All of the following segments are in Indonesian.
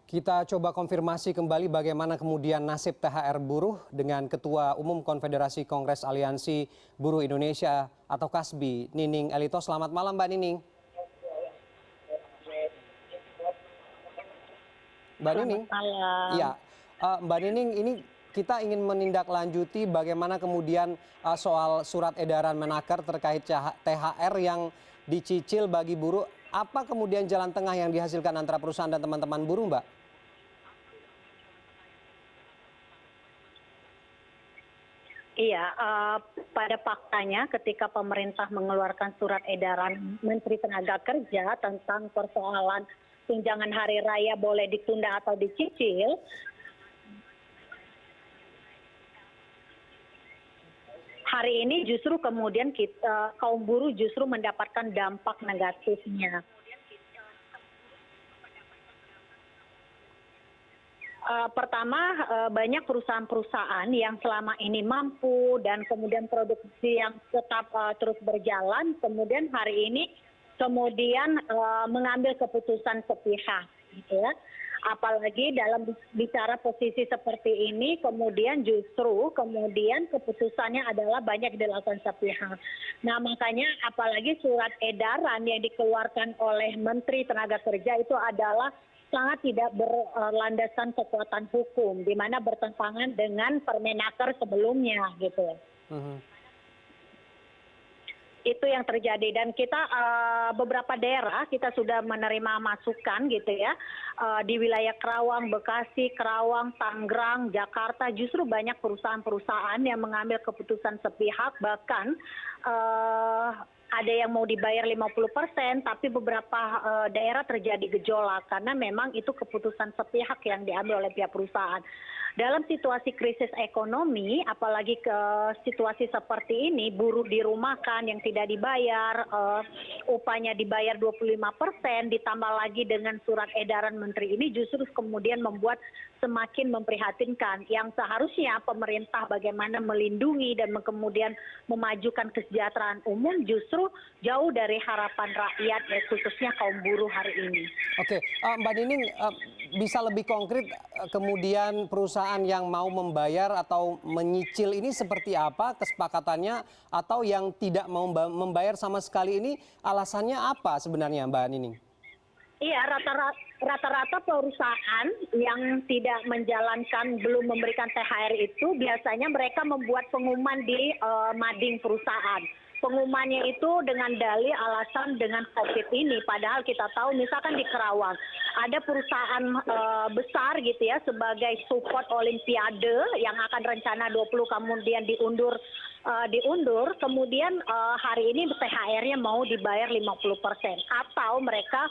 Kita coba konfirmasi kembali bagaimana kemudian nasib THR buruh dengan Ketua Umum Konfederasi Kongres Aliansi Buruh Indonesia atau KASBI, Nining Elito. Selamat malam, Mbak Nining. Mbak Nining. Selamat malam. Iya, Mbak Nining, ini kita ingin menindaklanjuti bagaimana kemudian soal surat edaran Menaker terkait THR yang dicicil bagi buruh. Apa kemudian jalan tengah yang dihasilkan antara perusahaan dan teman-teman buruh, Mbak? Iya, pada faktanya ketika pemerintah mengeluarkan surat edaran Menteri Tenaga Kerja tentang persoalan tunjangan hari raya boleh ditunda atau dicicil, hari ini justru kemudian kaum buruh justru mendapatkan dampak negatifnya. Pertama, banyak perusahaan-perusahaan yang selama ini mampu dan kemudian produksi yang tetap terus berjalan, kemudian hari ini kemudian mengambil keputusan sepihak, gitu ya. Apalagi dalam bicara posisi seperti ini, kemudian justru kemudian keputusannya adalah banyak dilakukan sepihak. Nah, makanya apalagi surat edaran yang dikeluarkan oleh Menteri Tenaga Kerja itu adalah sangat tidak berlandasan kekuatan hukum, di mana bertentangan dengan Permenaker sebelumnya, gitu. Itu yang terjadi, dan kita beberapa daerah kita sudah menerima masukan, gitu ya, di wilayah Kerawang, Bekasi, Kerawang, Tangerang, Jakarta, justru banyak perusahaan-perusahaan yang mengambil keputusan sepihak, bahkan ada yang mau dibayar 50%, tapi beberapa daerah terjadi gejolak karena memang itu keputusan sepihak yang diambil oleh pihak perusahaan. Dalam situasi krisis ekonomi, apalagi ke situasi seperti ini, buruh dirumahkan yang tidak dibayar, upahnya dibayar 25%, ditambah lagi dengan surat edaran menteri ini justru kemudian membuat semakin memprihatinkan. Yang seharusnya pemerintah bagaimana melindungi dan kemudian memajukan kesejahteraan umum justru jauh dari harapan rakyat, khususnya kaum buruh hari ini. Oke, Mbak Nining, bisa lebih konkret kemudian perusahaan yang mau membayar atau menyicil ini seperti apa kesepakatannya, atau yang tidak mau membayar sama sekali ini alasannya apa sebenarnya, Mbak Nining? Iya, rata-rata perusahaan yang tidak menjalankan, belum memberikan THR itu biasanya mereka membuat pengumuman di mading perusahaan. Pengumumannya itu dengan dalih alasan dengan COVID ini, padahal kita tahu misalkan di Kerawang ada perusahaan besar, gitu ya, sebagai support Olimpiade yang akan rencana 20 kemudian diundur, kemudian hari ini THR-nya mau dibayar 50%, atau mereka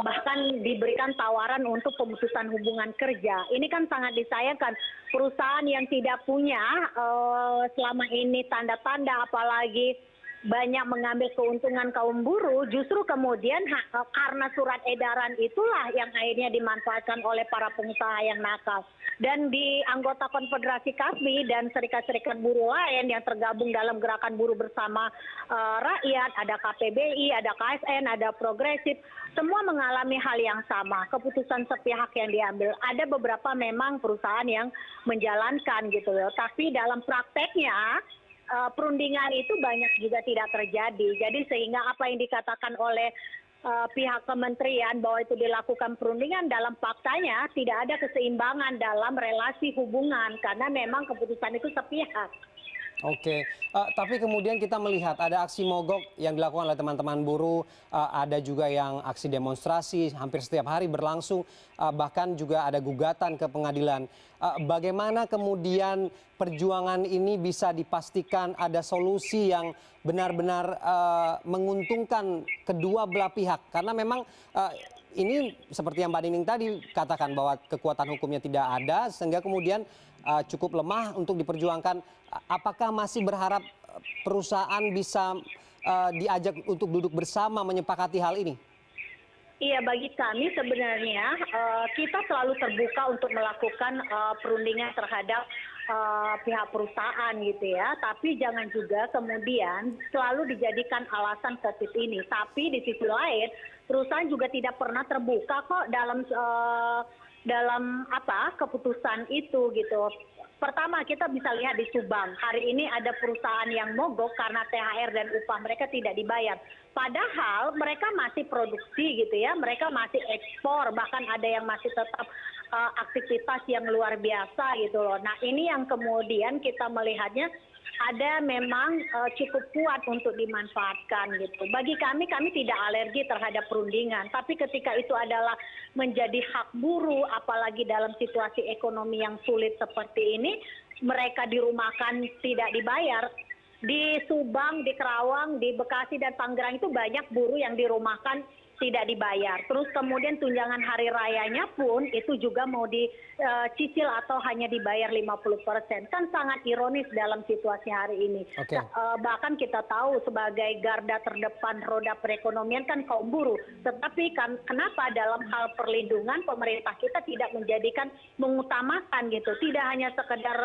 bahkan diberikan tawaran untuk pemutusan hubungan kerja. Ini kan sangat disayangkan. Perusahaan yang tidak punya selama ini tanda-tanda, apalagi banyak mengambil keuntungan kaum buruh, justru kemudian karena surat edaran itulah yang akhirnya dimanfaatkan oleh para pengusaha yang nakal. Dan di anggota Konfederasi KASBI dan serikat-serikat buruh lain yang tergabung dalam gerakan buruh bersama rakyat, ada KPBI, ada KSN, ada Progresif, semua mengalami hal yang sama, keputusan sepihak yang diambil. Ada beberapa memang perusahaan yang menjalankan, gitu loh, tapi dalam prakteknya perundingan itu banyak juga tidak terjadi. Jadi sehingga apa yang dikatakan oleh pihak kementerian bahwa itu dilakukan perundingan, dalam faktanya tidak ada keseimbangan dalam relasi hubungan karena memang keputusan itu sepihak. Oke, tapi kemudian kita melihat ada aksi mogok yang dilakukan oleh teman-teman buruh, ada juga yang aksi demonstrasi hampir setiap hari berlangsung, bahkan juga ada gugatan ke pengadilan. Bagaimana kemudian perjuangan ini bisa dipastikan ada solusi yang benar-benar menguntungkan kedua belah pihak? Karena memang ini seperti yang Mbak Nining tadi katakan bahwa kekuatan hukumnya tidak ada, sehingga kemudian cukup lemah untuk diperjuangkan. Apakah masih berharap perusahaan bisa diajak untuk duduk bersama menyepakati hal ini? Iya, bagi kami sebenarnya kita selalu terbuka untuk melakukan perundingan terhadap pihak perusahaan, gitu ya. Tapi jangan juga kemudian selalu dijadikan alasan COVID ini. Tapi di sisi lain perusahaan juga tidak pernah terbuka kok dalam dalam keputusan itu gitu. Pertama kita bisa lihat di Subang, hari ini ada perusahaan yang mogok karena THR dan upah mereka tidak dibayar. Padahal mereka masih produksi gitu ya, mereka masih ekspor, bahkan ada yang masih tetap aktivitas yang luar biasa gitu loh. Nah ini yang kemudian kita melihatnya ada memang cukup kuat untuk dimanfaatkan gitu. Bagi kami tidak alergi terhadap perundingan, tapi ketika itu adalah menjadi hak buruh, apalagi dalam situasi ekonomi yang sulit seperti ini, mereka dirumahkan tidak dibayar. Di Subang, di Kerawang, di Bekasi dan Tangerang itu banyak buruh yang dirumahkan tidak dibayar. Terus kemudian tunjangan hari rayanya pun itu juga mau dicicil atau hanya dibayar 50%. Kan sangat ironis dalam situasi hari ini. Oke. Bahkan kita tahu sebagai garda terdepan roda perekonomian kan kaum buruh. Tetapi kan kenapa dalam hal perlindungan pemerintah kita tidak mengutamakan gitu. Tidak hanya sekedar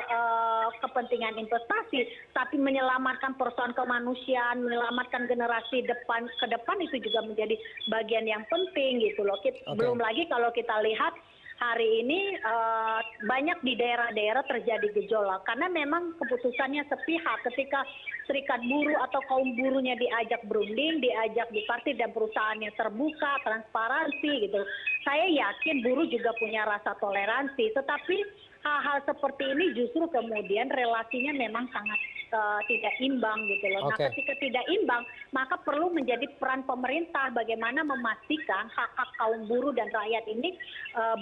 kepentingan investasi, tapi menyelamatkan persoalan kemanusiaan, menyelamatkan generasi ke depan itu juga menjadi bagian yang penting gitu loh. Belum lagi kalau kita lihat hari ini banyak di daerah-daerah terjadi gejolak karena memang keputusannya sepihak ketika serikat buruh atau kaum buruhnya diajak berunding, diajak bipartit dan perusahaannya terbuka, transparansi gitu. Saya yakin buruh juga punya rasa toleransi, tetapi hal-hal seperti ini justru kemudian relasinya memang sangat tidak imbang gitu loh. Nah ketika tidak imbang maka perlu menjadi peran pemerintah bagaimana memastikan hak-hak kaum buruh dan rakyat ini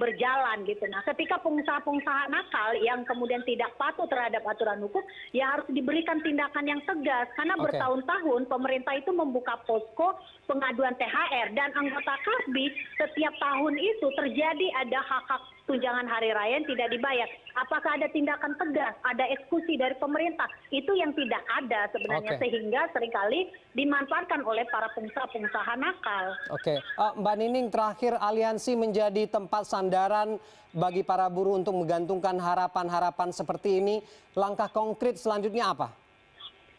berjalan gitu. Nah ketika pengusaha-pengusaha nakal yang kemudian tidak patuh terhadap aturan hukum ya harus diberikan tindakan yang tegas karena bertahun-tahun pemerintah itu membuka posko pengaduan THR dan anggota KASBI setiap tahun itu terjadi ada hak-hak tunjangan hari raya yang tidak dibayar. Apakah ada tindakan tegas, ada eksekusi dari pemerintah? Itu yang tidak ada sebenarnya sehingga seringkali dimanfaatkan oleh para pengusaha-pengusaha nakal. Oke, Mbak Nining terakhir aliansi menjadi tempat sandaran bagi para buruh untuk menggantungkan harapan-harapan seperti ini. Langkah konkret selanjutnya apa?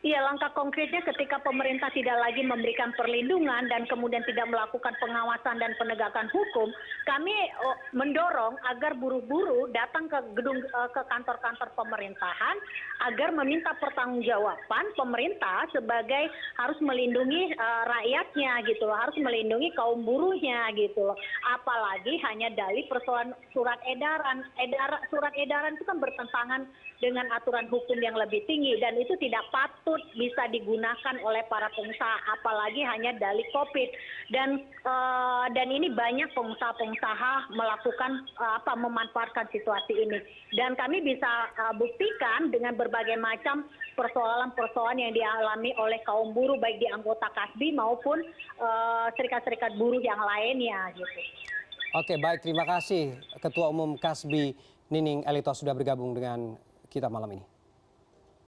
Iya, langkah konkretnya ketika pemerintah tidak lagi memberikan perlindungan dan kemudian tidak melakukan pengawasan dan penegakan hukum, kami mendorong agar buruh-buruh datang ke kantor-kantor pemerintahan agar meminta pertanggungjawaban pemerintah sebagai harus melindungi rakyatnya gitu loh, harus melindungi kaum buruhnya gitu loh. Apalagi hanya dalih persoalan surat edaran. Surat edaran itu kan bertentangan dengan aturan hukum yang lebih tinggi dan itu tidak patut bisa digunakan oleh para pengusaha apalagi hanya dalih Covid dan ini banyak pengusaha-pengusaha melakukan memanfaatkan situasi ini dan kami bisa buktikan dengan berbagai macam persoalan-persoalan yang dialami oleh kaum buruh baik di anggota KASBI maupun serikat-serikat buruh yang lainnya gitu. Oke, baik, terima kasih Ketua Umum KASBI Nining Elitos sudah bergabung dengan kita malam ini.